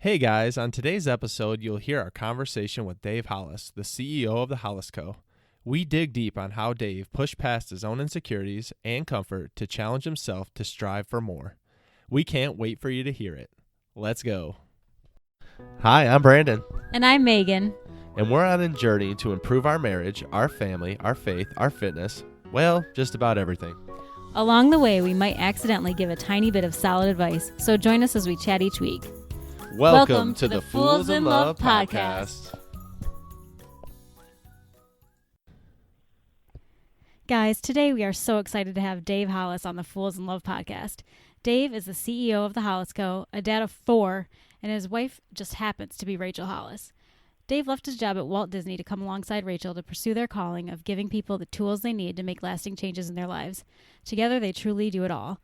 Hey guys, on today's episode, you'll hear our conversation with Dave Hollis, the CEO of the Hollis Co. We dig deep on how Dave pushed past his own insecurities and comfort to challenge himself to strive for more. We can't wait for you to hear it. Let's go. Hi, I'm Brandon. And I'm Megan. And we're on a journey to improve our marriage, our family, our faith, our fitness, well, just about everything. Along the way, we might accidentally give a tiny bit of solid advice, so join us as we chat each week. Welcome to the Fools in Love podcast. Guys, today we are so excited to have Dave Hollis on the Fools in Love podcast. Dave is the CEO of the Hollis Co., a dad of 4, and his wife just happens to be Rachel Hollis. Dave left his job at Walt Disney to come alongside Rachel to pursue their calling of giving people the tools they need to make lasting changes in their lives. Together, they truly do it all.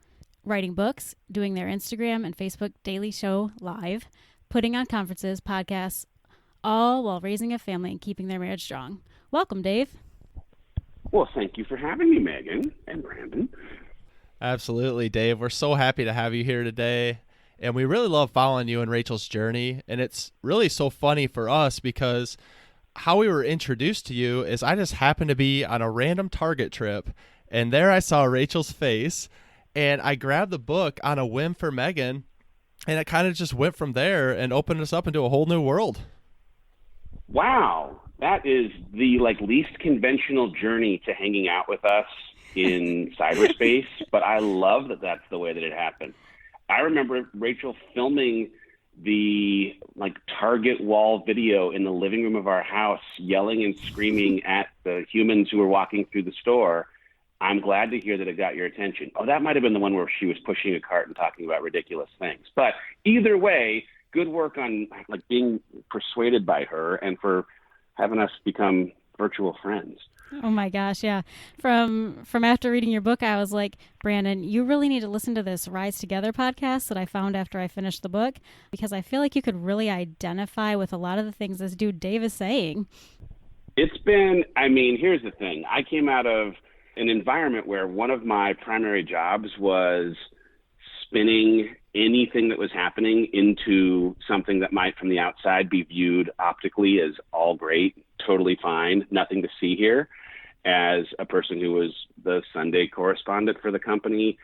Writing books, doing their Instagram and Facebook daily show live, putting on conferences, podcasts, all while raising a family and keeping their marriage strong. Welcome, Dave. Well, thank you for having me, Megan and Brandon. Absolutely, Dave. We're so happy to have you here today. And we really love following you and Rachel's journey. And it's really so funny for us because how we were introduced to you is I just happened to be on a random Target trip. And there I saw Rachel's face. And I grabbed the book on a whim for Megan. And it kind of just went from there and opened us up into a whole new world. Wow. That is the least conventional journey to hanging out with us in cyberspace. But I love that that's the way that it happened. I remember Rachel filming the Target wall video in the living room of our house, yelling and screaming at the humans who were walking through the store. I'm glad to hear that it got your attention. Oh, that might have been the one where she was pushing a cart and talking about ridiculous things. But either way, good work on being persuaded by her and for having us become virtual friends. Oh my gosh, yeah. From after reading your book, I was like, Brandon, you really need to listen to this Rise Together podcast that I found after I finished the book, because I feel like you could really identify with a lot of the things this dude Dave is saying. It's been, here's the thing. I came out of an environment where one of my primary jobs was spinning anything that was happening into something that might from the outside be viewed optically as all great, totally fine, nothing to see here, as a person who was the Sunday correspondent for the company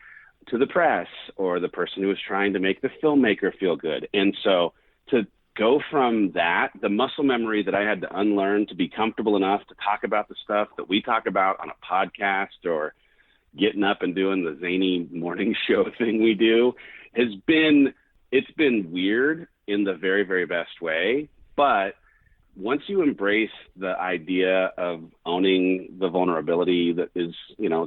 to the press, or the person who was trying to make the filmmaker feel good. And so to go from that, the muscle memory that I had to unlearn to be comfortable enough to talk about the stuff that we talk about on a podcast or getting up and doing the zany morning show thing we do it's been weird in the very, very best way. But once you embrace the idea of owning the vulnerability that is,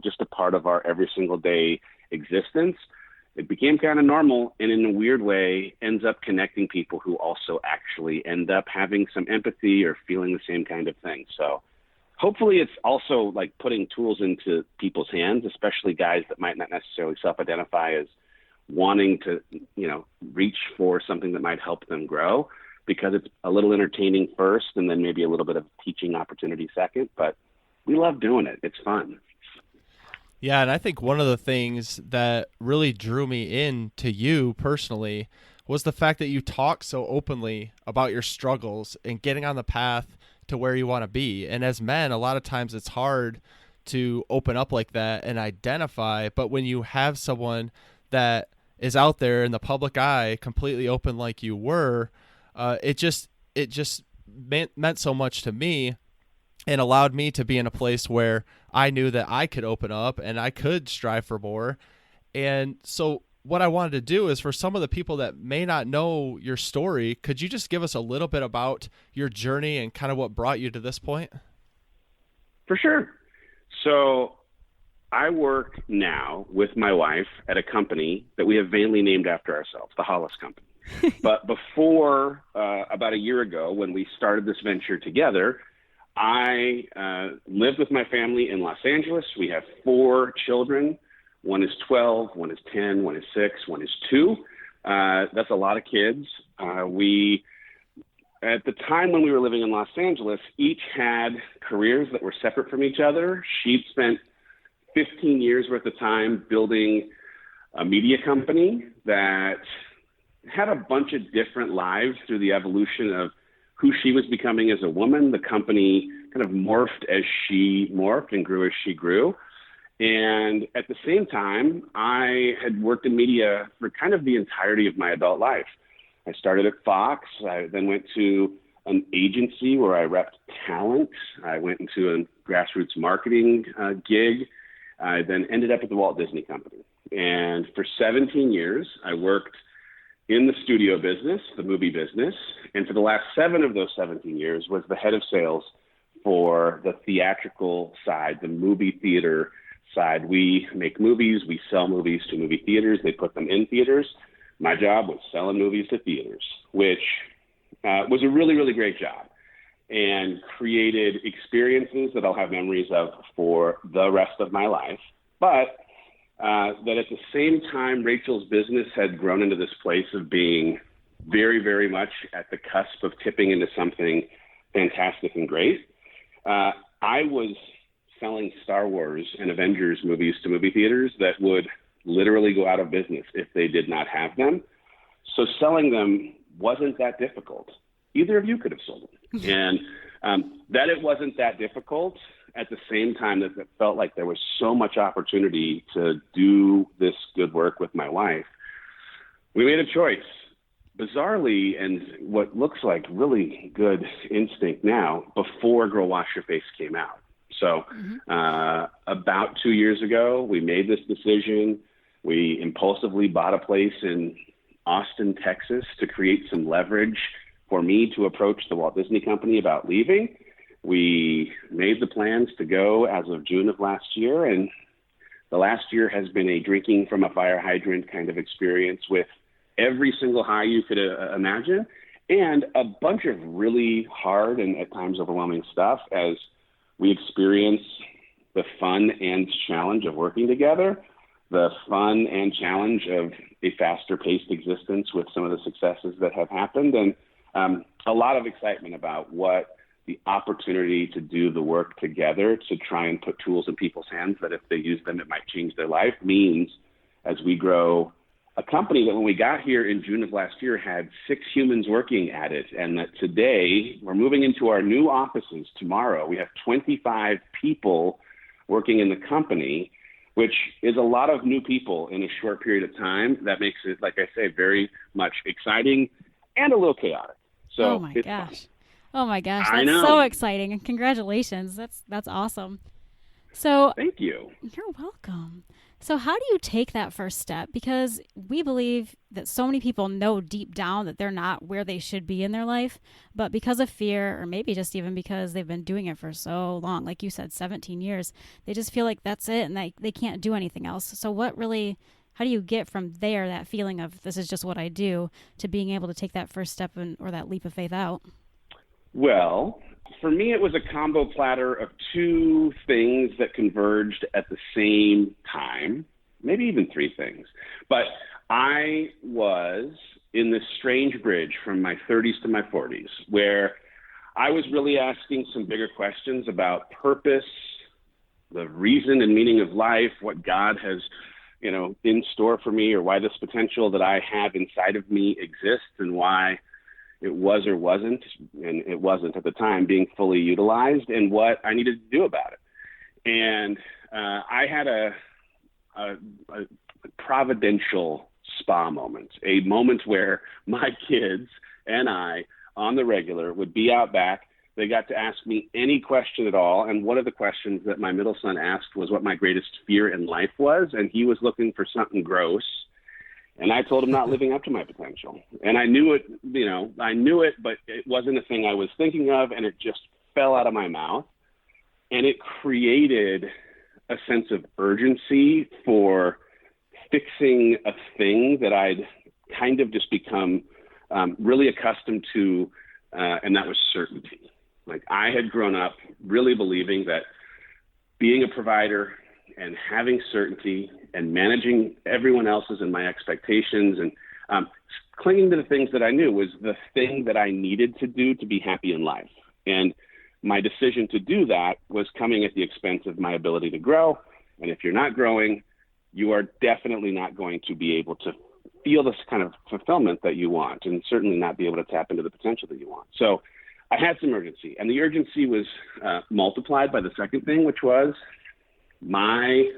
just a part of our every single day existence, it became kind of normal, and in a weird way ends up connecting people who also actually end up having some empathy or feeling the same kind of thing. So hopefully it's also putting tools into people's hands, especially guys that might not necessarily self-identify as wanting to, reach for something that might help them grow, because it's a little entertaining first and then maybe a little bit of teaching opportunity second. But we love doing it. It's fun. Yeah, and I think one of the things that really drew me in to you personally was the fact that you talk so openly about your struggles and getting on the path to where you want to be. And as men, a lot of times it's hard to open up like that and identify. But when you have someone that is out there in the public eye completely open like you were, it just meant so much to me, and allowed me to be in a place where I knew that I could open up and I could strive for more. And so what I wanted to do is, for some of the people that may not know your story, could you just give us a little bit about your journey and kind of what brought you to this point? For sure. So I work now with my wife at a company that we have vainly named after ourselves, the Hollis Company. But before, about a year ago, when we started this venture together, I lived with my family in Los Angeles. We have 4 children. One is 12, one is 10, one is 6, one is 2. That's a lot of kids. We, at the time when we were living in Los Angeles, each had careers that were separate from each other. She'd spent 15 years worth of time building a media company that had a bunch of different lives through the evolution of who she was becoming as a woman. The company kind of morphed as she morphed and grew as she grew. And at the same time, I had worked in media for kind of the entirety of my adult life. I started at Fox. I then went to an agency where I repped talent. I went into a grassroots marketing gig. I then ended up at the Walt Disney Company. And for 17 years, I worked in the studio business, the movie business. And for the last 7 of those 17 years was the head of sales for the theatrical side, the movie theater side. We make movies. We sell movies to movie theaters. They put them in theaters. My job was selling movies to theaters, which was a really, really great job and created experiences that I'll have memories of for the rest of my life. But that at the same time, Rachel's business had grown into this place of being very, very much at the cusp of tipping into something fantastic and great. I was selling Star Wars and Avengers movies to movie theaters that would literally go out of business if they did not have them. So selling them wasn't that difficult. Either of you could have sold them. And that it wasn't that difficult, at the same time that it felt like there was so much opportunity to do this good work with my wife, we made a choice. Bizarrely, and what looks like really good instinct now, before Girl Wash Your Face came out. So about 2 years ago, we made this decision. We impulsively bought a place in Austin, Texas, to create some leverage for me to approach the Walt Disney Company about leaving. We made the plans to go as of June of last year, and the last year has been a drinking from a fire hydrant kind of experience with every single high you could imagine, and a bunch of really hard and at times overwhelming stuff as we experience the fun and challenge of working together, the fun and challenge of a faster paced existence with some of the successes that have happened, and a lot of excitement about what the opportunity to do the work together to try and put tools in people's hands that if they use them, it might change their life means as we grow a company that when we got here in June of last year had 6 humans working at it, and that today we're moving into our new offices tomorrow. We have 25 people working in the company, which is a lot of new people in a short period of time. That makes it, like I say, very much exciting and a little chaotic. So oh my gosh. Fun. Oh my gosh, I that's know. so exciting, and congratulations. That's awesome. So thank you. You're welcome. So how do you take that first step? Because we believe that so many people know deep down that they're not where they should be in their life, but because of fear, or maybe just even because they've been doing it for so long, like you said, 17 years, they just feel like that's it and they can't do anything else. So how do you get from there, that feeling of this is just what I do, to being able to take that first step or that leap of faith out? Well, for me, it was a combo platter of 2 things that converged at the same time, maybe even 3 things. But I was in this strange bridge from my 30s to my 40s, where I was really asking some bigger questions about purpose, the reason and meaning of life, what God has, in store for me, or why this potential that I have inside of me exists, and why it was or wasn't, and it wasn't at the time, being fully utilized, and what I needed to do about it. And I had a providential spa moment, a moment where my kids and I, on the regular, would be out back. They got to ask me any question at all. And one of the questions that my middle son asked was what my greatest fear in life was. And he was looking for something gross. And I told him not living up to my potential. And I knew it, but it wasn't a thing I was thinking of, and it just fell out of my mouth. And it created a sense of urgency for fixing a thing that I'd kind of just become really accustomed to, and that was certainty. Like, I had grown up really believing that being a provider and having certainty and managing everyone else's and my expectations and clinging to the things that I knew was the thing that I needed to do to be happy in life. And my decision to do that was coming at the expense of my ability to grow. And if you're not growing, you are definitely not going to be able to feel this kind of fulfillment that you want, and certainly not be able to tap into the potential that you want. So I had some urgency, and the urgency was multiplied by the second thing, which was my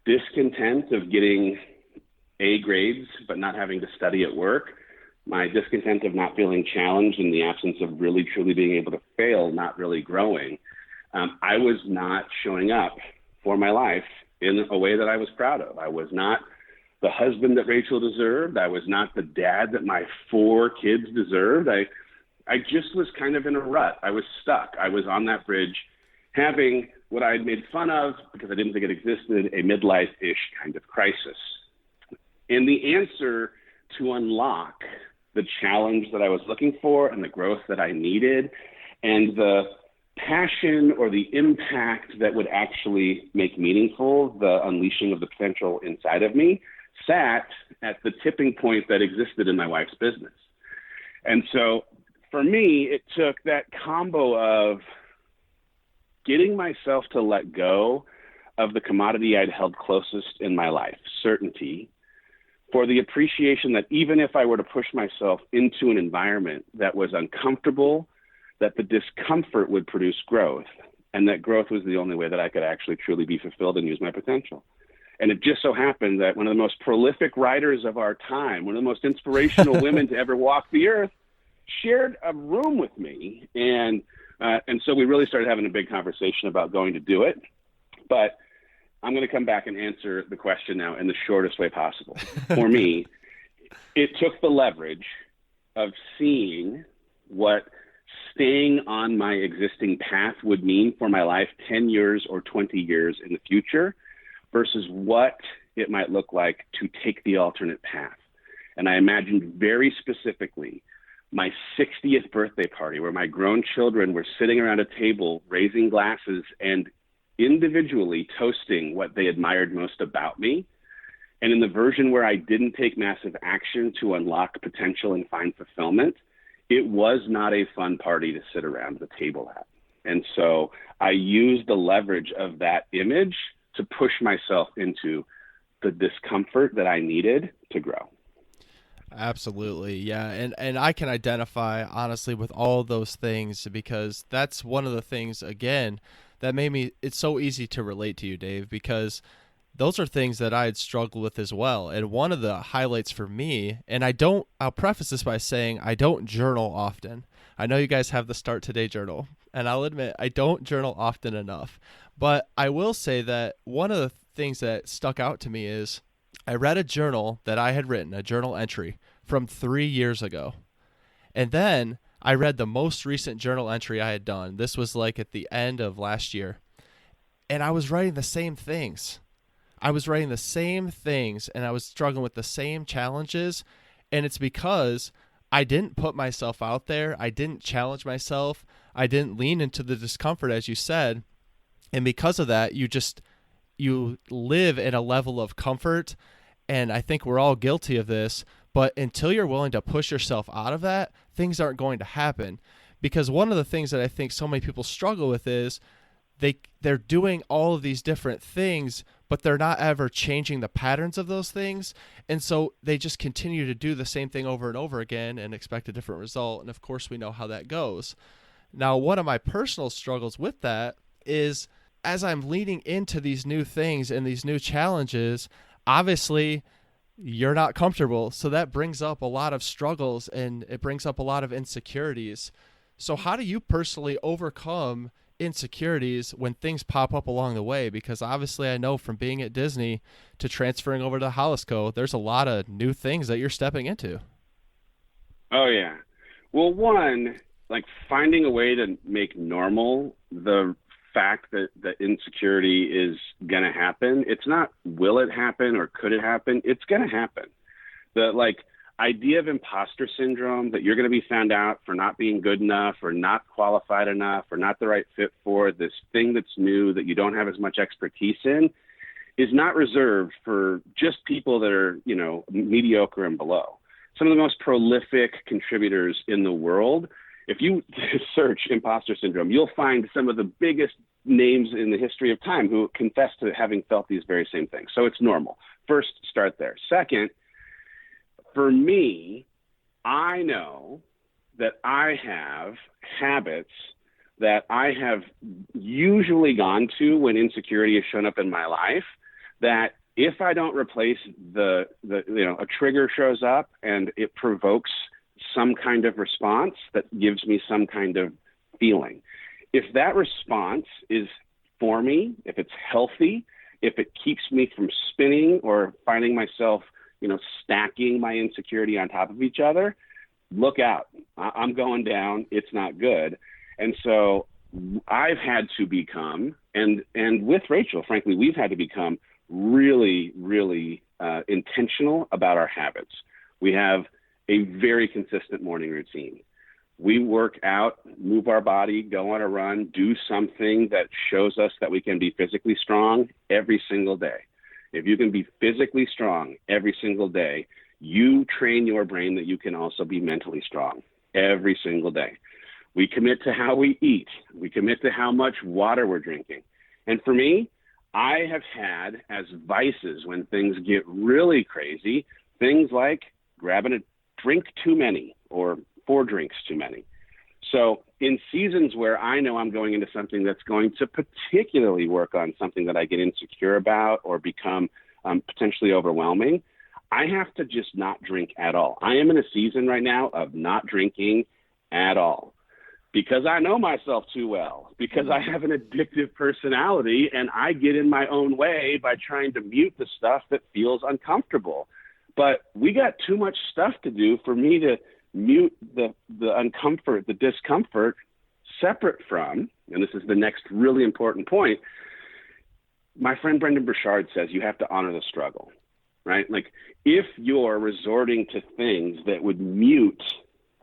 discontent of getting A grades but not having to study at work, my discontent of not feeling challenged in the absence of really truly being able to fail, not really growing. I was not showing up for my life in a way that I was proud of. I was not the husband that Rachel deserved. I was not the dad that my 4 kids deserved. I just was kind of in a rut. I was stuck. I was on that bridge having what I had made fun of because I didn't think it existed, a midlife-ish kind of crisis. And the answer to unlock the challenge that I was looking for and the growth that I needed and the passion or the impact that would actually make meaningful the unleashing of the potential inside of me sat at the tipping point that existed in my wife's business. And so for me, it took that combo of getting myself to let go of the commodity I'd held closest in my life, certainty, for the appreciation that even if I were to push myself into an environment that was uncomfortable, that the discomfort would produce growth, and that growth was the only way that I could actually truly be fulfilled and use my potential. And it just so happened that one of the most prolific writers of our time, one of the most inspirational women to ever walk the earth, shared a room with me. And so we really started having a big conversation about going to do it. But I'm going to come back and answer the question now in the shortest way possible. For me, it took the leverage of seeing what staying on my existing path would mean for my life 10 years or 20 years in the future versus what it might look like to take the alternate path. And I imagined very specifically my 60th birthday party where my grown children were sitting around a table, raising glasses and individually toasting what they admired most about me. And in the version where I didn't take massive action to unlock potential and find fulfillment, it was not a fun party to sit around the table at. And so I used the leverage of that image to push myself into the discomfort that I needed to grow. Absolutely. Yeah. And I can identify honestly with all those things because that's one of the things, again, that made me, it's so easy to relate to you, Dave, because those are things that I had struggled with as well. And one of the highlights for me, and I'll preface this by saying I don't journal often. I know you guys have the Start Today journal, and I'll admit I don't journal often enough. But I will say that one of the things that stuck out to me is I read a journal that I had written, a journal entry from 3 years ago. And then I read the most recent journal entry I had done. This was like at the end of last year. And I was writing the same things. And I was struggling with the same challenges. And it's because I didn't put myself out there. I didn't challenge myself. I didn't lean into the discomfort, as you said. And because of that, you live in a level of comfort. And I think we're all guilty of this. But until you're willing to push yourself out of that, things aren't going to happen. Because one of the things that I think so many people struggle with is they're doing all of these different things, but they're not ever changing the patterns of those things. And so they just continue to do the same thing over and over again and expect a different result. And of course, we know how that goes. Now, one of my personal struggles with that is as I'm leaning into these new things and these new challenges, obviously you're not comfortable. So that brings up a lot of struggles and it brings up a lot of insecurities. So how do you personally overcome insecurities when things pop up along the way? Because obviously I know from being at Disney to transferring over to Hollis Co, there's a lot of new things that you're stepping into. Oh, yeah. Well, one, like finding a way to make normal the fact that the insecurity is going to happen. It's not will it happen or could it happen? It's going to happen. The idea of imposter syndrome, that you're going to be found out for not being good enough or not qualified enough or not the right fit for this thing that's new that you don't have as much expertise in, is not reserved for just people that are, mediocre and below. Some of the most prolific contributors in the world, if you search imposter syndrome, you'll find some of the biggest names in the history of time who confess to having felt these very same things. So it's normal. First, start there. Second, For me, I know that I have habits that I have usually gone to when insecurity has shown up in my life, that if I don't replace a trigger shows up and it provokes some kind of response that gives me some kind of feeling. If that response is for me, if it's healthy, if it keeps me from spinning or finding myself, stacking my insecurity on top of each other, look out. I'm going down. It's not good. And so I've had to become, and with Rachel, frankly, we've had to become really, really intentional about our habits. We have a very consistent morning routine. We work out, move our body, go on a run, do something that shows us that we can be physically strong every single day. If you can be physically strong every single day, you train your brain that you can also be mentally strong every single day. We commit to how we eat. We commit to how much water we're drinking. And for me, I have had as vices when things get really crazy, things like grabbing a drink too many or 4 drinks too many. So in seasons where I know I'm going into something that's going to particularly work on something that I get insecure about or become potentially overwhelming, I have to just not drink at all. I am in a season right now of not drinking at all because I know myself too well, because I have an addictive personality and I get in my own way by trying to mute the stuff that feels uncomfortable. But we got too much stuff to do for me to mute the uncomfort, the discomfort, separate from, and this is the next really important point, my friend Brendan Burchard says you have to honor the struggle, right? Like if you're resorting to things that would mute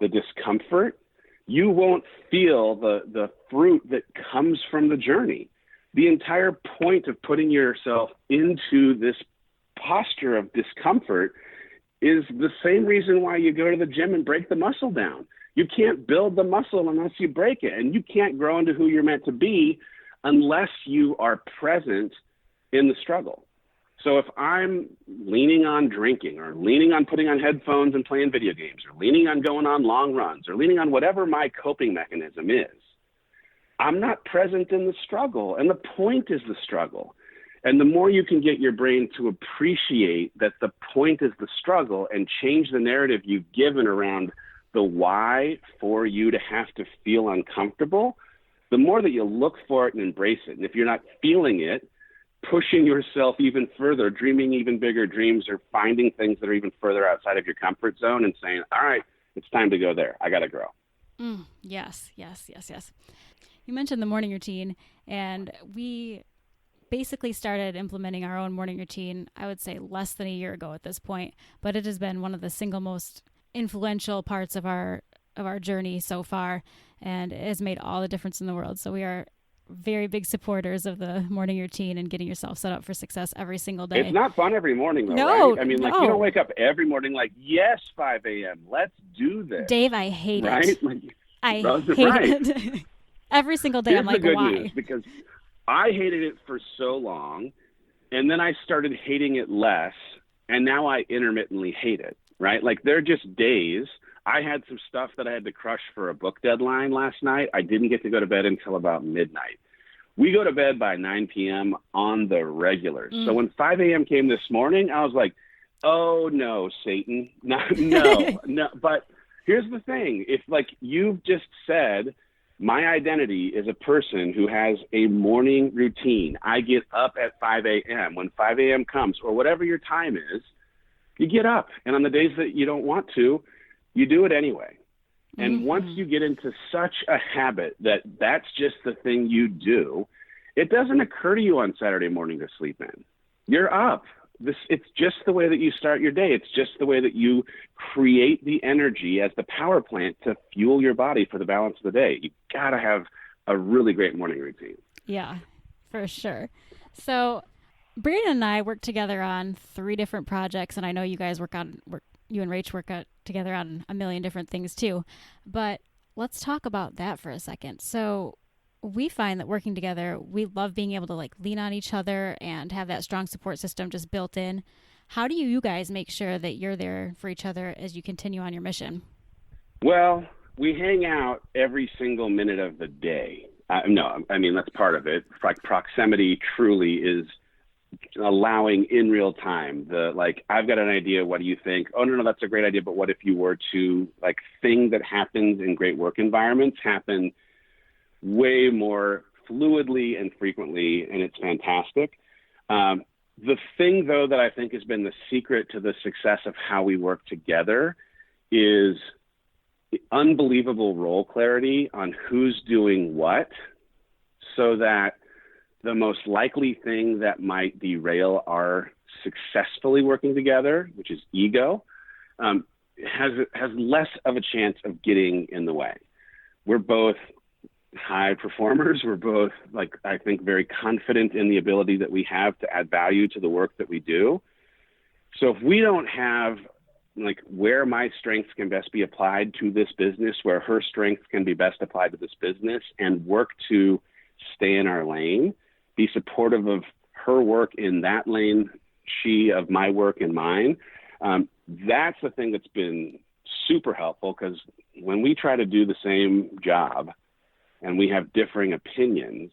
the discomfort, you won't feel the fruit that comes from the journey. The entire point of putting yourself into this posture of discomfort is the same reason why you go to the gym and break the muscle down. You can't build the muscle unless you break it, and you can't grow into who you're meant to be unless you are present in the struggle. So if I'm leaning on drinking or leaning on putting on headphones and playing video games or leaning on going on long runs or leaning on whatever my coping mechanism is, I'm not present in the struggle, and the point is the struggle. And the more you can get your brain to appreciate that the point is the struggle and change the narrative you've given around the why for you to have to feel uncomfortable, the more that you look for it and embrace it. And if you're not feeling it, pushing yourself even further, dreaming even bigger dreams, or finding things that are even further outside of your comfort zone and saying, all right, it's time to go there. I got to grow. Yes. You mentioned the morning routine, and we basically started implementing our own morning routine, I would say less than a year ago at this point, but it has been one of the single most influential parts of our journey so far, and it has made all the difference in the world. So we are very big supporters of the morning routine and getting yourself set up for success every single day. It's not fun every morning, though, no, right? I mean, like, you don't wake up every morning like, yes, 5 a.m., let's do this. Dave, I hate right? it. Like, I hate it. Every single day. Here's I'm like, the good why? news, because I hated it for so long, and then I started hating it less, and now I intermittently hate it, right? Like, there are just days. I had some stuff that I had to crush for a book deadline last night. I didn't get to go to bed until about midnight. We go to bed by 9 p.m. on the regular. So when 5 a.m. came this morning, I was like, oh, no, Satan. No. But here's the thing. If, like you've just said, my identity is a person who has a morning routine. I get up at 5 a.m. When 5 a.m. comes, or whatever your time is, you get up. And on the days that you don't want to, you do it anyway. And once you get into such a habit that that's just the thing you do, it doesn't occur to you on Saturday morning to sleep in. You're up. It's just the way that you start your day. It's just the way that you create the energy as the power plant to fuel your body for the balance of the day. You got to have a really great morning routine. Yeah, for sure. So Brandon and I work together on 3 different projects, and I know you guys you and Rach work together on a million different things too. But let's talk about that for a second. So we find that working together, we love being able to like lean on each other and have that strong support system just built in. How do you guys make sure that you're there for each other as you continue on your mission? Well, we hang out every single minute of the day. No, I mean, that's part of it. Like proximity truly is allowing in real time I've got an idea, what do you think? Oh, no, that's a great idea, but what if you were to, thing that happens in great work environments happen way more fluidly and frequently, and it's fantastic. The thing, though, that I think has been the secret to the success of how we work together is unbelievable role clarity on who's doing what, so that the most likely thing that might derail our successfully working together, which is ego, has less of a chance of getting in the way. We're both high performers. We're both, I think, very confident in the ability that we have to add value to the work that we do. So if we don't have where my strengths can best be applied to this business, where her strengths can be best applied to this business, and work to stay in our lane, be supportive of her work in that lane, she of my work in mine, that's the thing that's been super helpful, because when we try to do the same job and we have differing opinions,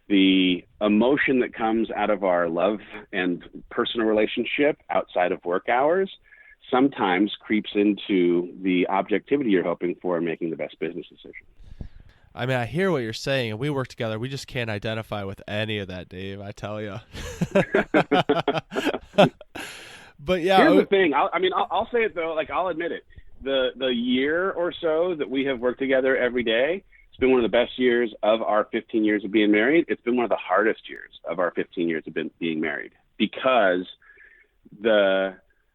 the emotion that comes out of our love and personal relationship outside of work hours sometimes creeps into the objectivity you're hoping for in making the best business decision. I mean, I hear what you're saying, and we work together. We just can't identify with any of that, Dave, I tell you. But yeah. Here's the thing. I'll say it, though. I'll admit it. The year or so that we have worked together every day, it's been one of the best years of our 15 years of being married. It's been one of the hardest years of our 15 years of being married, because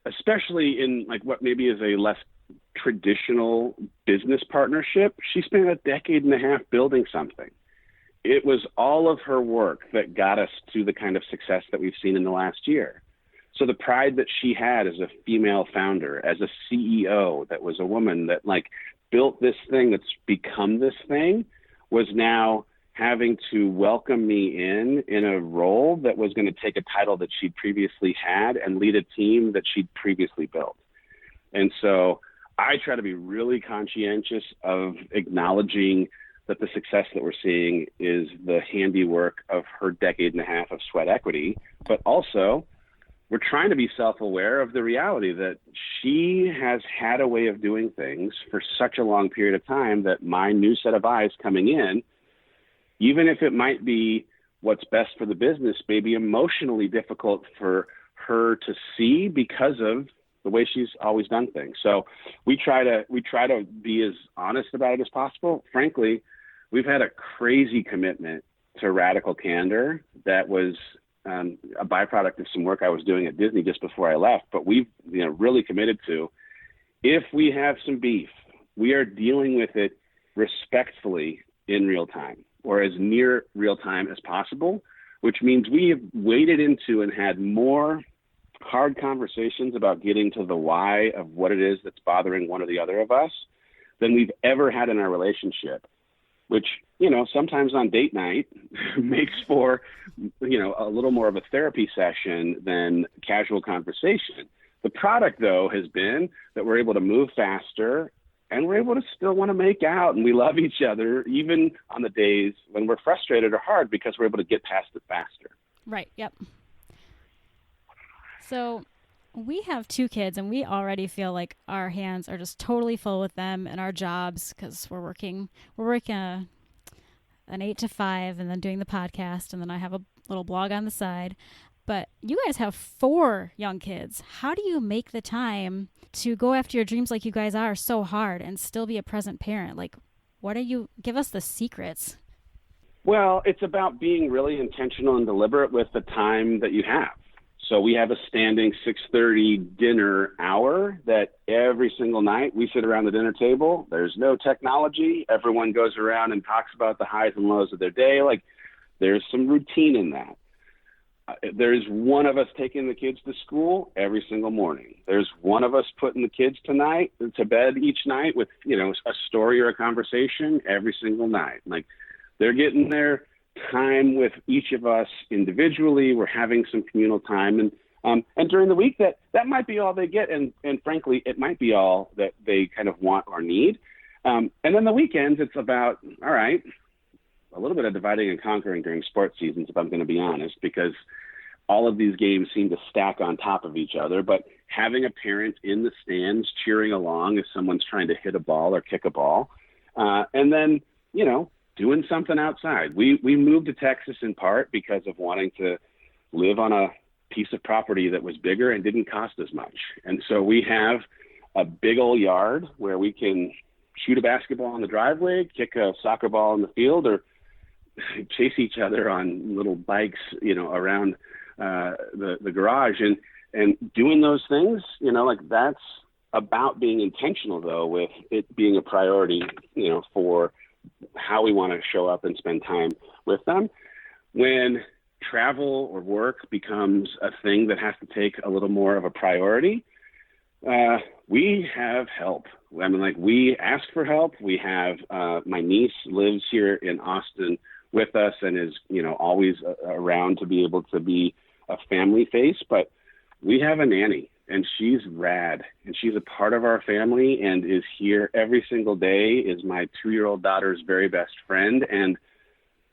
especially in what maybe is a less traditional business partnership, she spent a decade and a half building something. It was all of her work that got us to the kind of success that we've seen in the last year. So the pride that she had as a female founder, as a CEO, that was a woman that built this thing that's become this thing, was now having to welcome me in a role that was going to take a title that she'd previously had and lead a team that she'd previously built. And so I try to be really conscientious of acknowledging that the success that we're seeing is the handiwork of her decade and a half of sweat equity, but also we're trying to be self-aware of the reality that she has had a way of doing things for such a long period of time that my new set of eyes coming in, even if it might be what's best for the business, may be emotionally difficult for her to see because of the way she's always done things. So we try to be as honest about it as possible. Frankly, we've had a crazy commitment to radical candor that was a byproduct of some work I was doing at Disney just before I left. But we've really committed to, if we have some beef, we are dealing with it respectfully in real time, or as near real time as possible, which means we have waded into and had more hard conversations about getting to the why of what it is that's bothering one or the other of us than we've ever had in our relationship, which, sometimes on date night makes for, a little more of a therapy session than casual conversation. The product, though, has been that we're able to move faster and we're able to still want to make out, and we love each other even on the days when we're frustrated or hard, because we're able to get past it faster. Right. Yep. So we have 2 kids, and we already feel like our hands are just totally full with them and our jobs, because we're working an 8 to 5 and then doing the podcast, and then I have a little blog on the side. But you guys have 4 young kids. How do you make the time to go after your dreams like you guys are so hard and still be a present parent? Give us the secrets. Well, it's about being really intentional and deliberate with the time that you have. So we have a standing 6:30 dinner hour that every single night we sit around the dinner table. There's no technology. Everyone goes around and talks about the highs and lows of their day. There's some routine in that. There's one of us taking the kids to school every single morning. There's one of us putting the kids to bed each night with, a story or a conversation every single night. They're getting their time with each of us individually. We're having some communal time. And And during the week, that might be all they get. And frankly, it might be all that they kind of want or need. And then the weekends, it's about, all right, a little bit of dividing and conquering during sports seasons, if I'm going to be honest, because all of these games seem to stack on top of each other. But having a parent in the stands cheering along as someone's trying to hit a ball or kick a ball, and then, doing something outside. We moved to Texas in part because of wanting to live on a piece of property that was bigger and didn't cost as much. And so we have a big old yard where we can shoot a basketball in the driveway, kick a soccer ball in the field, or chase each other on little bikes, around the garage. And doing those things, that's about being intentional, though, with it being a priority, for how we want to show up and spend time with them. When travel or work becomes a thing that has to take a little more of a priority, we have help. I mean, we ask for help. We have my niece lives here in Austin with us and is, always around to be able to be a family face. But we have a nanny, and she's rad, and she's a part of our family and is here every single day, is my 2-year-old daughter's very best friend, and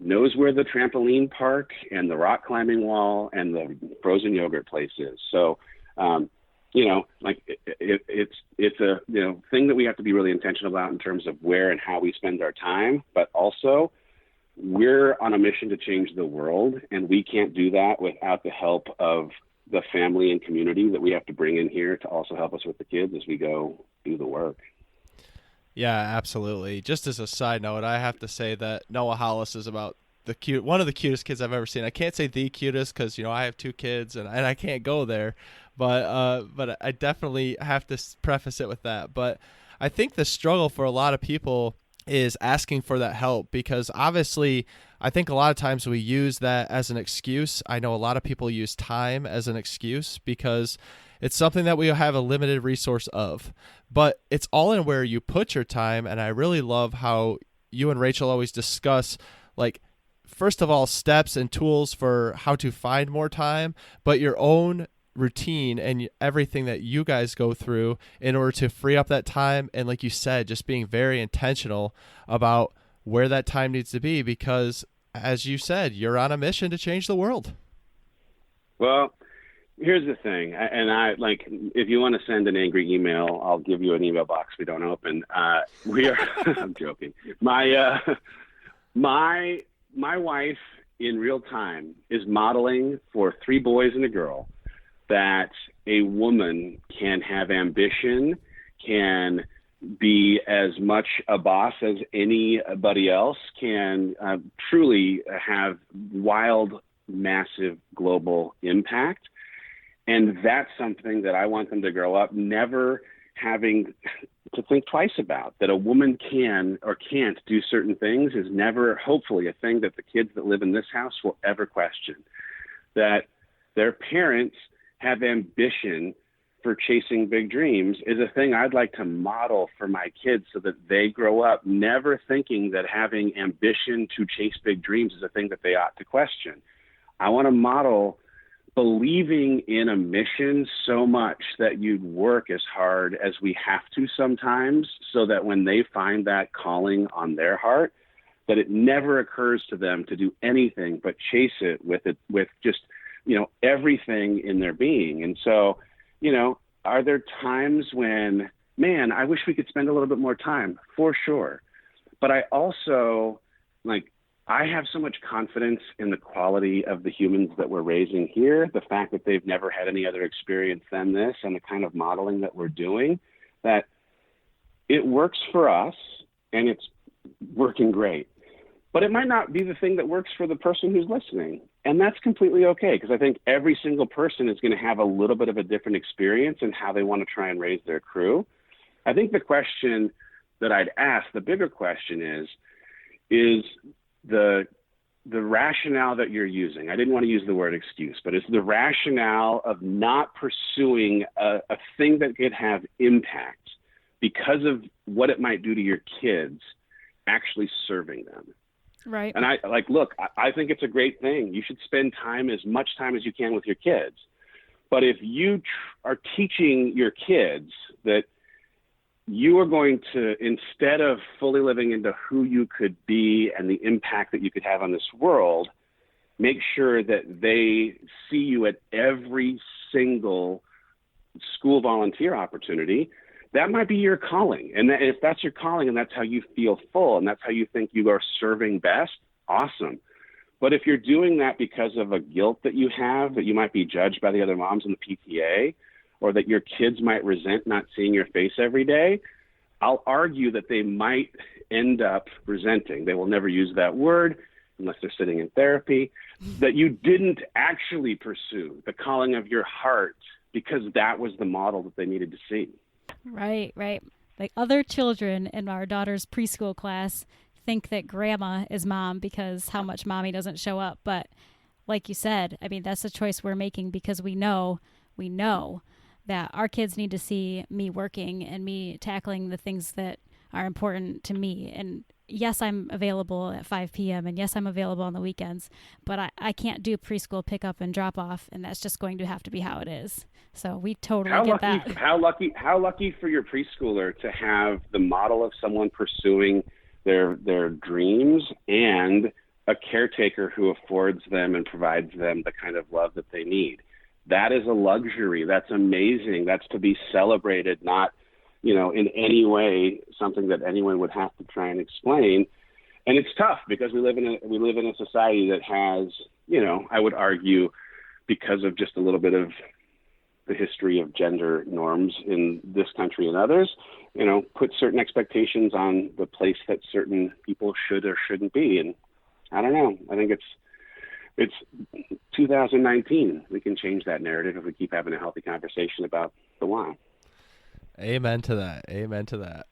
knows where the trampoline park and the rock climbing wall and the frozen yogurt place is. So, it's a, thing that we have to be really intentional about in terms of where and how we spend our time, but also we're on a mission to change the world, and we can't do that without the help of the family and community that we have to bring in here to also help us with the kids as we go do the work. Yeah, absolutely. Just as a side note, I have to say that Noah Hollis is about one of the cutest kids I've ever seen. I can't say the cutest because, I have 2 kids and I can't go there, but I definitely have to preface it with that. But I think the struggle for a lot of people is asking for that help, because obviously I think a lot of times we use that as an excuse. I know a lot of people use time as an excuse because it's something that we have a limited resource of, but it's all in where you put your time. And I really love how you and Rachel always discuss, first of all, steps and tools for how to find more time, but your own routine and everything that you guys go through in order to free up that time. And like you said, just being very intentional about where that time needs to be, because as you said, you're on a mission to change the world. Well, here's the thing. If you want to send an angry email, I'll give you an email box we don't open. I'm joking. My wife in real time is modeling for 3 boys and a girl that a woman can have ambition, can be as much a boss as anybody else, can truly have wild, massive global impact. And that's something that I want them to grow up never having to think twice about. That a woman can or can't do certain things is never, hopefully, a thing that the kids that live in this house will ever question. That their parents have ambition for chasing big dreams is a thing I'd like to model for my kids, so that they grow up never thinking that having ambition to chase big dreams is a thing that they ought to question. I want to model believing in a mission so much that you'd work as hard as we have to sometimes, so that when they find that calling on their heart, that it never occurs to them to do anything but chase it with just, everything in their being. And so, are there times when, man, I wish we could spend a little bit more time? For sure. But I also, I have so much confidence in the quality of the humans that we're raising here, the fact that they've never had any other experience than this, and the kind of modeling that we're doing, that it works for us and it's working great. But it might not be the thing that works for the person who's listening. And that's completely okay, because I think every single person is going to have a little bit of a different experience in how they want to try and raise their crew. I think the question that I'd ask, the bigger question is the rationale that you're using. I didn't want to use the word excuse, but is the rationale of not pursuing a thing that could have impact because of what it might do to your kids actually serving them? Right. And I think it's a great thing. You should spend as much time as you can with your kids. But if you are teaching your kids that you are going to, instead of fully living into who you could be and the impact that you could have on this world, make sure that they see you at every single school volunteer opportunity, that might be your calling. And if that's your calling and that's how you feel full and that's how you think you are serving best, awesome. But if you're doing that because of a guilt that you have, that you might be judged by the other moms in the PTA, or that your kids might resent not seeing your face every day, I'll argue that they might end up resenting. They will never use that word unless they're sitting in therapy, that you didn't actually pursue the calling of your heart because that was the model that they needed to see. Right. Like other children in our daughter's preschool class think that grandma is mom because how much mommy doesn't show up. But like you said, I mean, that's a choice we're making because we know that our kids need to see me working and me tackling the things that are important to me. And yes, I'm available at 5 p.m. and yes, I'm available on the weekends, but I can't do preschool pickup and drop off, and that's just going to have to be how it is. So we totally get that. How lucky for your preschooler to have the model of someone pursuing their dreams and a caretaker who affords them and provides them the kind of love that they need. That is a luxury. That's amazing. That's to be celebrated, not, in any way something that anyone would have to try and explain. And it's tough because we live in a society that has, I would argue, because of just a little bit of the history of gender norms in this country and others, put certain expectations on the place that certain people should or shouldn't be. And I don't know. I think it's 2019. We can change that narrative if we keep having a healthy conversation about the why. Amen to that.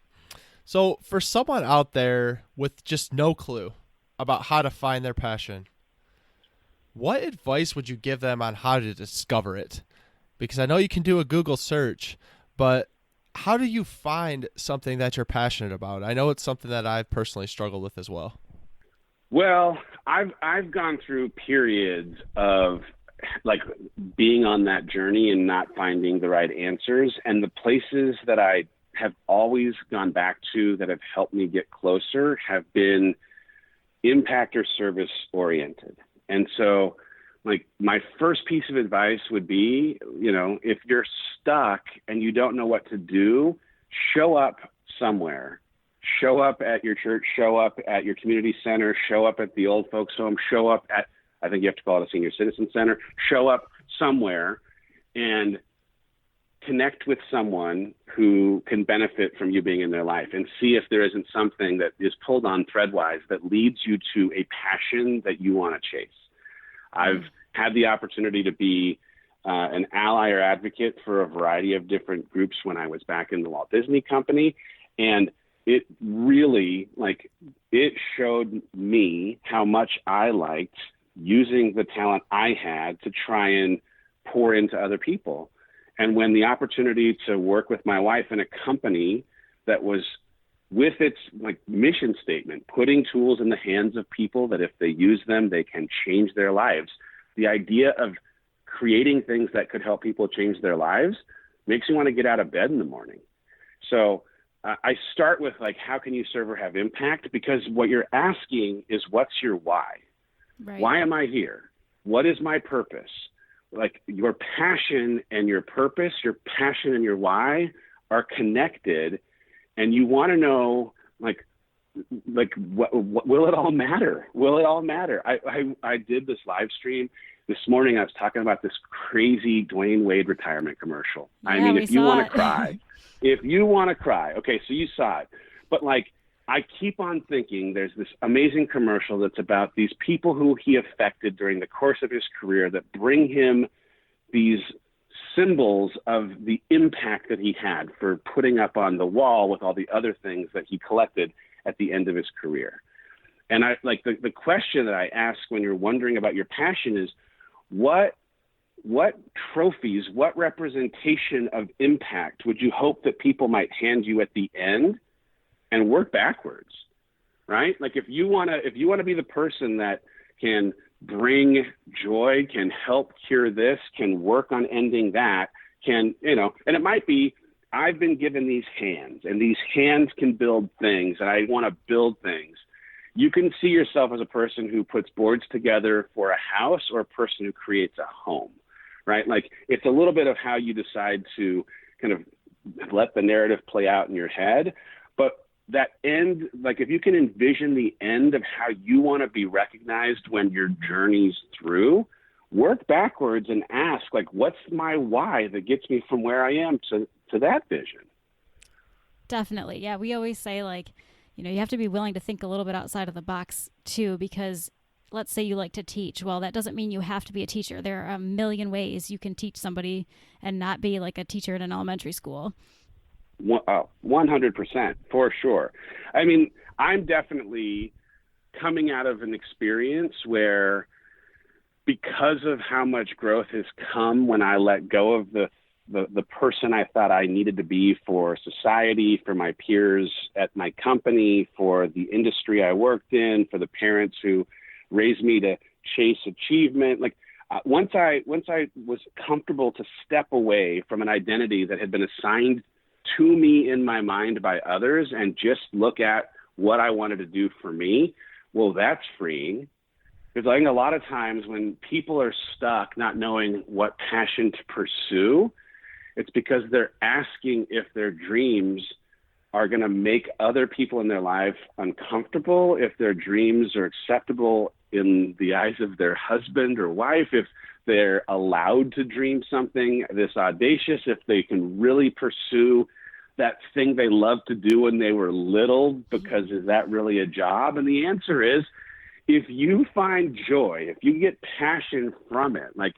So for someone out there with just no clue about how to find their passion, what advice would you give them on how to discover it? Because I know you can do a Google search, but how do you find something that you're passionate about? I know it's something that I've personally struggled with as well. Well, I've gone through periods of like being on that journey and not finding the right answers. And the places that I have always gone back to that have helped me get closer have been impact or service oriented. And so like my first piece of advice would be, if you're stuck and you don't know what to do, show up somewhere. Show up at your church, show up at your community center, show up at the old folks home, show up at, I think you have to call it a senior citizen center, show up somewhere and connect with someone who can benefit from you being in their life and see if there isn't something that is pulled on threadwise that leads you to a passion that you want to chase. I've had the opportunity to be an ally or advocate for a variety of different groups when I was back in the Walt Disney Company, and it really, it showed me how much I liked using the talent I had to try and pour into other people. And when the opportunity to work with my wife in a company that was with its mission statement, putting tools in the hands of people that if they use them, they can change their lives. The idea of creating things that could help people change their lives makes you want to get out of bed in the morning. So I start with how can you serve or have impact? Because what you're asking is what's your why? Right. Why am I here? What is my purpose? Your passion and your purpose, your passion and your why are connected, and you want to know what will it all matter? Will it all matter? I did this live stream this morning. I was talking about this crazy Dwayne Wade retirement commercial. Yeah, I mean, if you want to cry, okay, so you saw it. But I keep on thinking there's this amazing commercial that's about these people who he affected during the course of his career that bring him these symbols of the impact that he had for putting up on the wall with all the other things that he collected at the end of his career. And the question that I ask when you're wondering about your passion is what trophies, what representation of impact would you hope that people might hand you at the end, and work backwards, right? If you want to be the person that can bring joy, can help cure this, can work on ending that, and it might be, I've been given these hands, and these hands can build things, and I want to build things. You can see yourself as a person who puts boards together for a house or a person who creates a home, right? Like, it's a little bit of how you decide to kind of let the narrative play out in your head. But that end, like, if you can envision the end of how you want to be recognized when your journey's through, work backwards and ask, like, what's my why that gets me from where I am to that vision? Definitely. Yeah. We always say, like, you have to be willing to think a little bit outside of the box too, because let's say you like to teach. Well, that doesn't mean you have to be a teacher. There are a million ways you can teach somebody and not be like a teacher in an elementary school. 100%, for sure. I mean, I'm definitely coming out of an experience where, because of how much growth has come when I let go of the person I thought I needed to be for society, for my peers at my company, for the industry I worked in, for the parents who raised me to chase achievement. Like, once I was comfortable to step away from an identity that had been assigned to me in my mind by others and just look at what I wanted to do for me, well, that's freeing. Because I think a lot of times when people are stuck not knowing what passion to pursue, it's because they're asking if their dreams are going to make other people in their life uncomfortable, if their dreams are acceptable in the eyes of their husband or wife, if they're allowed to dream something this audacious, if they can really pursue that thing they loved to do when they were little, because is that really a job? And the answer is, if you find joy, if you get passion from it, like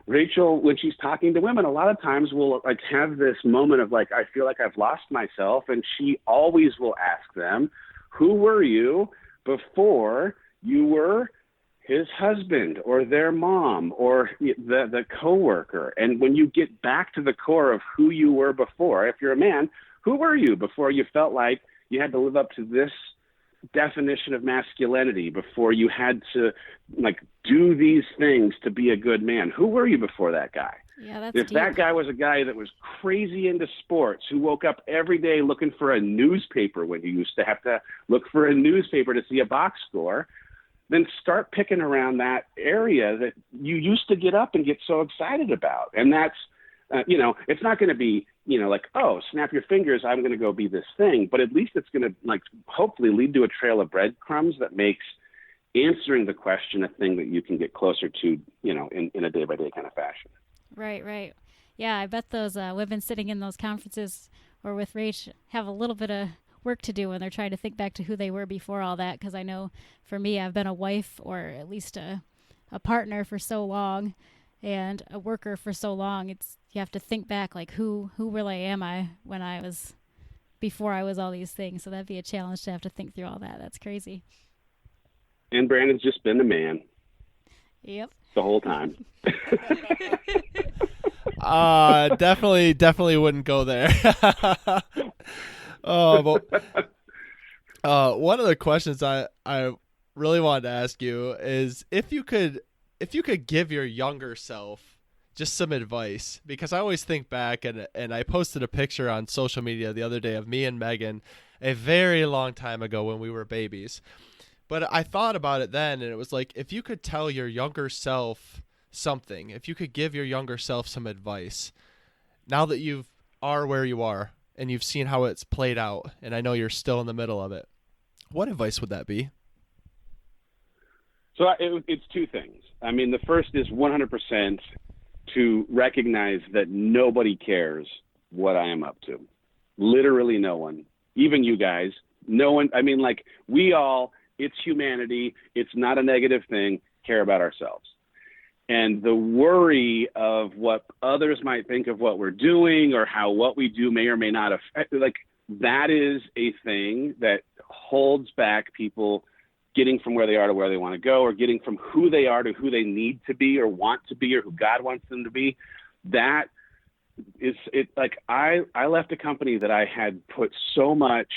Rachel, when she's talking to women, a lot of times will like have this moment of like, I feel like I've lost myself. And she always will ask them, who were you before you were his husband or their mom or the coworker? And when you get back to the core of who you were before, if you're a man, who were you before you felt like you had to live up to this definition of masculinity, before you had to like do these things to be a good man? Who were you before that guy? Yeah, that's If deep. that guy was a guy that was crazy into sports, who woke up every day looking for a newspaper when he used to have to look for a newspaper to see a box score, then start picking around that area that you used to get up and get so excited about. And that's, it's not going to be, like, oh, snap your fingers, I'm going to go be this thing. But at least it's going to, like, hopefully lead to a trail of breadcrumbs that makes answering the question a thing that you can get closer to, in a day-by-day kind of fashion. Right. Yeah, I bet those women sitting in those conferences or with Rach have a little bit of work to do when they're trying to think back to who they were before all that. Because I know for me, I've been a wife or at least a partner for so long and a worker for so long. You have to think back, like, who really am I before I was all these things. So that'd be a challenge to have to think through all that. That's crazy. And Brandon's just been a man. Yep. The whole time. Definitely wouldn't go there. But one of the questions I really wanted to ask you is if you could give your younger self just some advice, because I always think back and I posted a picture on social media the other day of me and Megan a very long time ago when we were babies. But I thought about it then, and it was like, if you could tell your younger self something, if you could give your younger self some advice, now that you are where you are and you've seen how it's played out, and I know you're still in the middle of it, what advice would that be? So it's two things. I mean, the first is 100% to recognize that nobody cares what I am up to. Literally no one. Even you guys. No one. I mean, like, we all, it's humanity. It's not a negative thing. Care about ourselves. And the worry of what others might think of what we're doing or how what we do may or may not affect, like, that is a thing that holds back people getting from where they are to where they want to go, or getting from who they are to who they need to be or want to be or who God wants them to be. That is it. Like, I left a company that I had put so much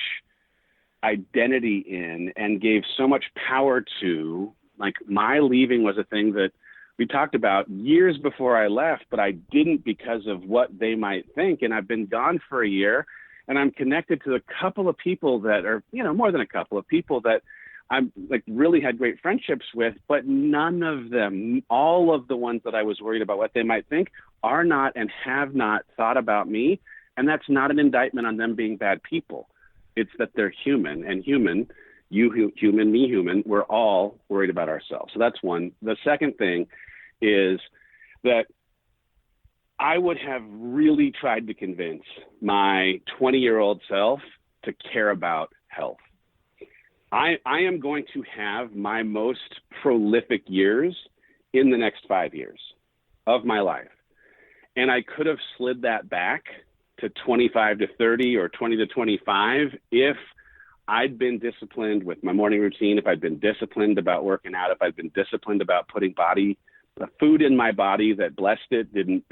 identity in and gave so much power to Like my leaving was a thing that we talked about years before I left, but I didn't because of what they might think. And I've been gone for a year, and I'm connected to a couple of people that are, more than a couple of people that I'm like really had great friendships with, but none of them, all of the ones that I was worried about what they might think, are not and have not thought about me. And that's not an indictment on them being bad people. It's that they're human, and human, you human, me human, we're all worried about ourselves. So that's one. The second thing is that I would have really tried to convince my 20-year-old self to care about health. I am going to have my most prolific years in the next 5 years of my life. And I could have slid that back to 25 to 30 or 20 to 25 if I'd been disciplined with my morning routine, if I'd been disciplined about working out, if I'd been disciplined about putting the food in my body that blessed it didn't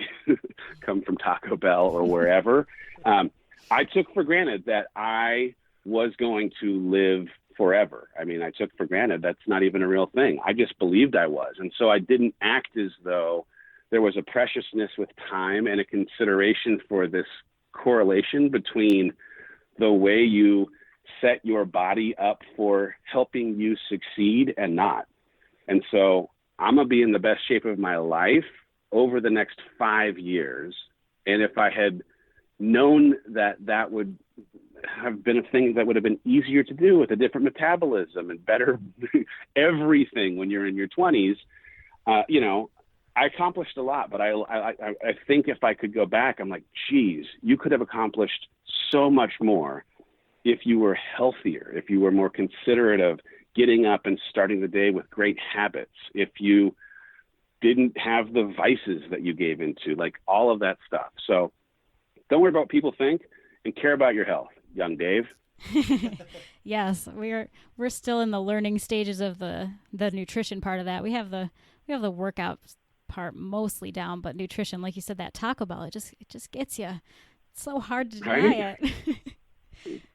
come from Taco Bell or wherever. I took for granted that I was going to live forever. I mean, I took for granted that's not even a real thing. I just believed I was. And so I didn't act as though there was a preciousness with time and a consideration for this correlation between the way you set your body up for helping you succeed and not. And so I'm going to be in the best shape of my life over the next 5 years. And if I had known that that would have been a thing that would have been easier to do with a different metabolism and better everything when you're in your 20s, I accomplished a lot, but I think if I could go back, I'm like, geez, you could have accomplished so much more if you were healthier, if you were more considerate of getting up and starting the day with great habits, if you didn't have the vices that you gave into, like all of that stuff. So don't worry about what people think and care about your health, young Dave. Yes, we're still in the learning stages of the nutrition part of that. We have the workout part mostly down, but nutrition, like you said, that Taco Bell, it just gets you. It's so hard to deny it.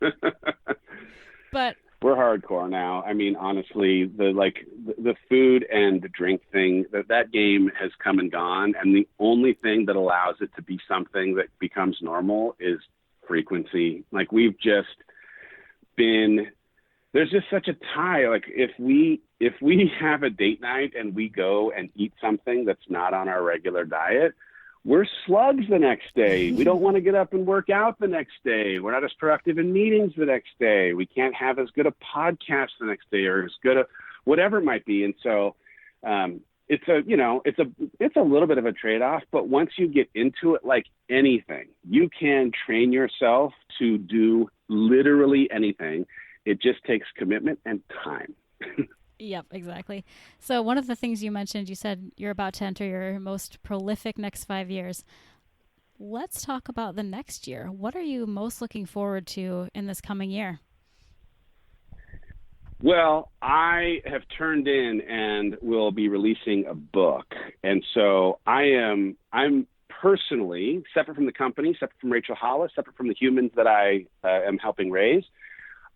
But we're hardcore now. I mean, honestly, the food and the drink thing, that game has come and gone, and the only thing that allows it to be something that becomes normal is frequency. Like we've just been, there's just such a tie. Like if we have a date night and we go and eat something that's not on our regular diet, we're slugs the next day. We don't want to get up and work out the next day. We're not as productive in meetings the next day. We can't have as good a podcast the next day or as good a whatever it might be. And so it's a little bit of a trade-off, but once you get into it, like anything, you can train yourself to do literally anything. It just takes commitment and time. Yep, exactly. So one of the things you mentioned, you said you're about to enter your most prolific next 5 years. Let's talk about the next year. What are you most looking forward to in this coming year? Well, I have turned in and will be releasing a book. And so I'm personally, separate from the company, separate from Rachel Hollis, separate from the humans that I am helping raise,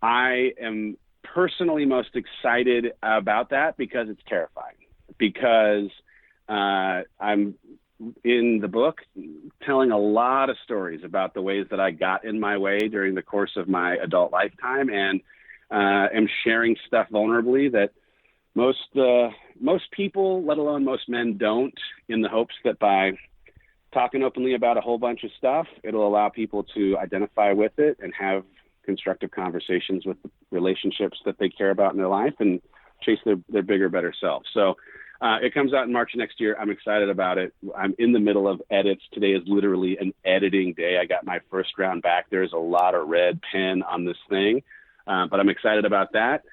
I am personally most excited about that because it's terrifying. Because I'm in the book telling a lot of stories about the ways that I got in my way during the course of my adult lifetime, and am sharing stuff vulnerably that most people, let alone most men, don't, in the hopes that by talking openly about a whole bunch of stuff, it'll allow people to identify with it and have constructive conversations with the relationships that they care about in their life and chase their bigger, better self. So it comes out in March next year. I'm excited about it. I'm in the middle of edits. Today is literally an editing day. I got my first round back. There's a lot of red pen on this thing, but I'm excited about that.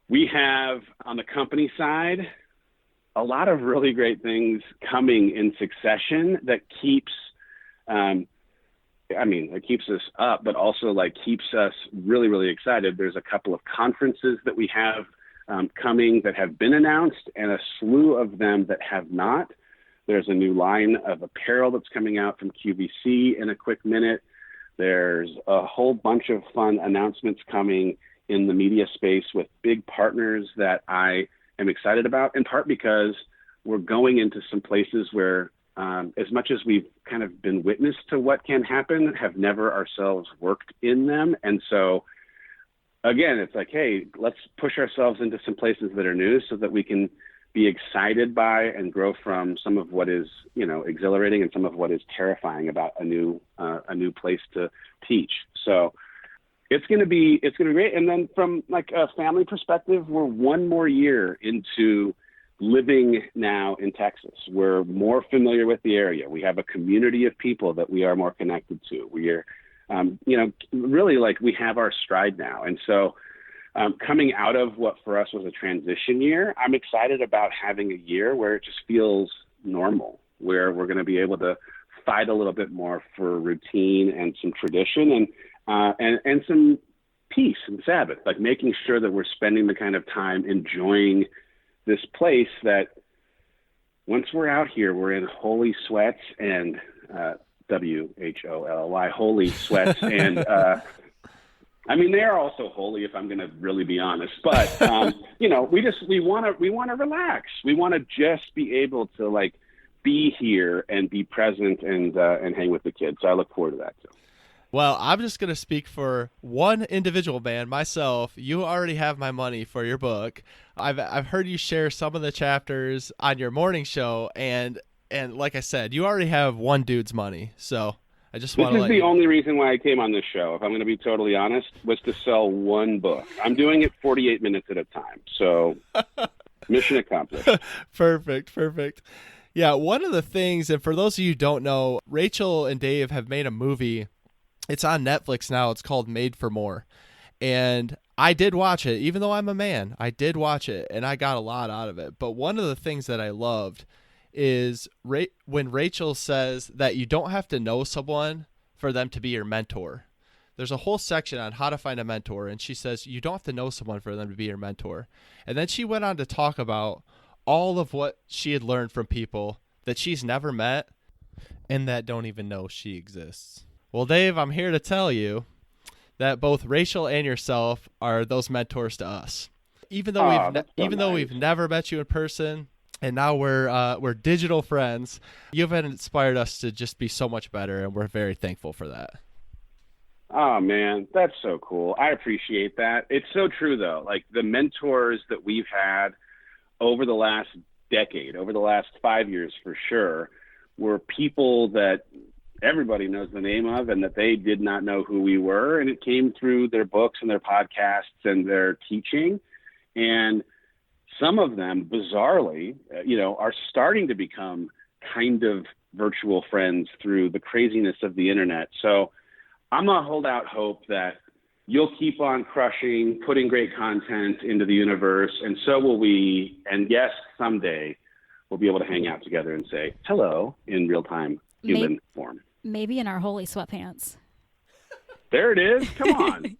We have, on the company side, a lot of really great things coming in succession that keeps it keeps us up, but also keeps us really, really excited. There's a couple of conferences that we have coming that have been announced and a slew of them that have not. There's a new line of apparel that's coming out from QVC in a quick minute. There's a whole bunch of fun announcements coming in the media space with big partners that I am excited about, in part because we're going into some places where, as much as we've kind of been witness to what can happen, have never ourselves worked in them. And so, again, it's like, hey, let's push ourselves into some places that are new so that we can be excited by and grow from some of what is, exhilarating and some of what is terrifying about a new place to teach. So it's going to be great. And then from like a family perspective, we're one more year into living now in Texas. We're more familiar with the area. We have a community of people that we are more connected to. We are, really like we have our stride now. And so coming out of what for us was a transition year, I'm excited about having a year where it just feels normal, where we're going to be able to fight a little bit more for routine and some tradition and some peace and Sabbath, like making sure that we're spending the kind of time enjoying this place that once we're out here, we're in holy sweats and WHOLY, holy sweats. And they are also holy if I'm going to really be honest, but we want to relax. We want to just be able to like be here and be present and hang with the kids. So I look forward to that too. Well, I'm just going to speak for one individual man, myself. You already have my money for your book. I've heard you share some of the chapters on your morning show, and like I said, you already have one dude's money. So I just want to This is the only reason why I came on this show, if I'm going to be totally honest, was to sell one book. I'm doing it 48 minutes at a time. So mission accomplished. Perfect. Yeah, one of the things, and for those of you who don't know, Rachel and Dave have made a movie. It's on Netflix now. It's called Made for More. And I did watch it. Even though I'm a man, I did watch it, and I got a lot out of it. But one of the things that I loved is when Rachel says that you don't have to know someone for them to be your mentor. There's a whole section on how to find a mentor, and she says you don't have to know someone for them to be your mentor. And then she went on to talk about all of what she had learned from people that she's never met and that don't even know she exists. Well, Dave, I'm here to tell you that both Rachel and yourself are those mentors to us. Even though we've never met you in person, and now we're digital friends, you've inspired us to just be so much better, and we're very thankful for that. Oh man, that's so cool. I appreciate that. It's so true though. Like the mentors that we've had over the last decade, over the last 5 years for sure, were people that everybody knows the name of and that they did not know who we were. And it came through their books and their podcasts and their teaching. And some of them, bizarrely, are starting to become kind of virtual friends through the craziness of the internet. So I'm going to hold out hope that you'll keep on crushing, putting great content into the universe. And so will we. And yes, someday we'll be able to hang out together and say hello in real time, human form. Maybe in our holy sweatpants. There it is. Come on.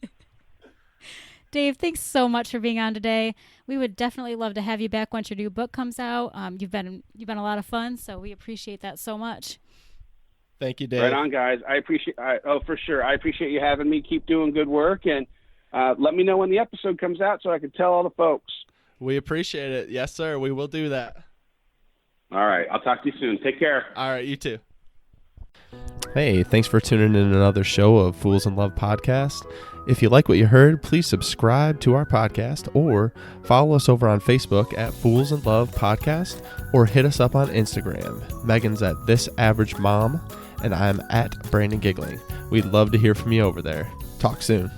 Dave, thanks so much for being on today. We would definitely love to have you back once your new book comes out. You've been a lot of fun, so we appreciate that so much. Thank you, Dave. Right on, guys. For sure. I appreciate you having me. Keep doing good work, and let me know when the episode comes out so I can tell all the folks. We appreciate it. Yes, sir. We will do that. All right. I'll talk to you soon. Take care. All right. You too. Hey, thanks for tuning in another show of Fools in Love podcast. If you like what you heard, please subscribe to our podcast or follow us over on Facebook at Fools in Love podcast or hit us up on Instagram. Megan's at This Average Mom and I'm at Brandon Giggling. We'd love to hear from you over there. Talk soon.